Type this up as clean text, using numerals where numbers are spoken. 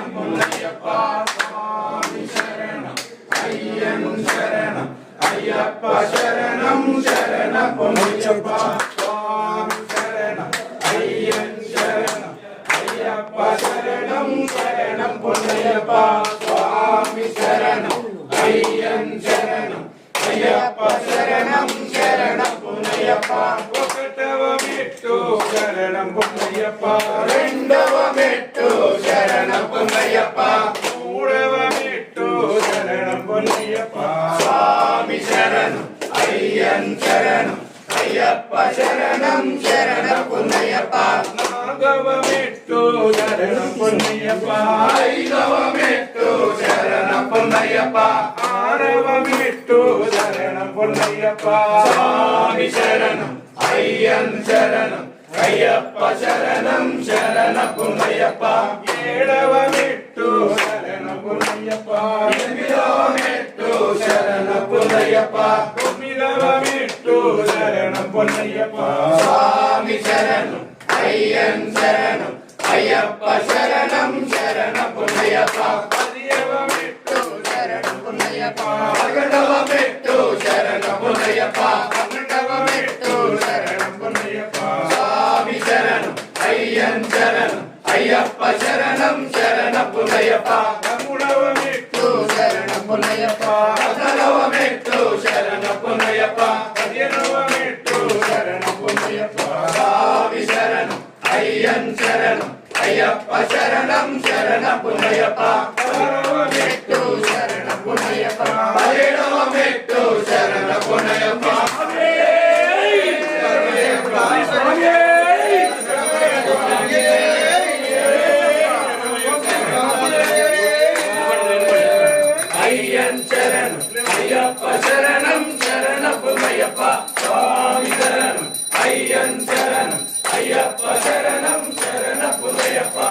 பொன்னையப்பா சுவாமி சரணம் ஐயன் சரணம் ஐயப்பா சரணம் சரண பொன்னையப்பா சுவாமி சரணம் ஐயன் சரணம் ஐயப்பா சரணம் சரணம் பொன்னையப்பா சுவாமி சரணம் ஐயன் சரணம் ஐயப்பா சரணம் சரணம் பொன்னையப்பா ఒకటవ మెట్టు శరణం పొన్నయ్యప్ప రెండవ మెట్టు శరణం పొన్నయ్యప్ప మూడవ మెట్టు శరణం పొన్నయ్యప్ప స్వామి శరణం అయ్యన్ శరణం అయ్యప్ప శరణం శరణం పొన్నయ్యప్ప నాలుగవ మెట్టు శరణం పొన్నయ్యప్ప ఐదవ మెట్టు శరణం పొన్నయ్యప్ప ఆరవ మెట్టు శరణం పొన్నయ్యప్ప స్వామి శరణం అయ్యన్ శరణం అయ్యప్ప శరణం శరణ పొన్నయ్యప్ప ఏడవ మెట్టు శరణ పొన్నయ్యప్ప ఎనిమిదవ మెట్టు శరణ పొన్నయ్యప్ప తొమ్మిదవ మెట్టు శరణ పొన్నయ్యప్ప స్వామి శరణం అయ్యన్ శరణం అయ్యప్ప శరణం శరణ పొన్నయ్యప్ప పదియవ మెట్టు శరణ పొన్నయ్యప్ప పదకొండవ మెట్టు శరణ పొన్నయ్యప్ప పన్నెండవ మెట్టు శరణ పొన్నయ్యప్ప స్వామి శరణం అయ్యన్ శరణం అయ్యప్ప శరణం శరణ పొన్నయ్యప్ప పదమూడవ మెట్టు శరణ పొన్నయ్యప్ప పద్నాలుగవ మెట్టు శరణ పొన్నయ్యప్ప పదిహేనవ మెట్టు శరణ పొన్నయ్యప్ప స్వామి శరణం అయ్యన్ శరణం అయ్యప్ప శరణం శరణ పొన్నయ్యప్ప పదహారవ మెట్టు శరణ పొన్నయ్యప్ప పదిహేడవ మెట్టు శరణ పొన్నయ్యప్ప అయ్యన్ శరణం అయ్యప్ప శరణం శరణ పొన్నయ్యప్ప స్వామి శరణం అయ్యన్ శరణం అయ్యప్ప శరణం శరణ పొన్నయ్యప్ప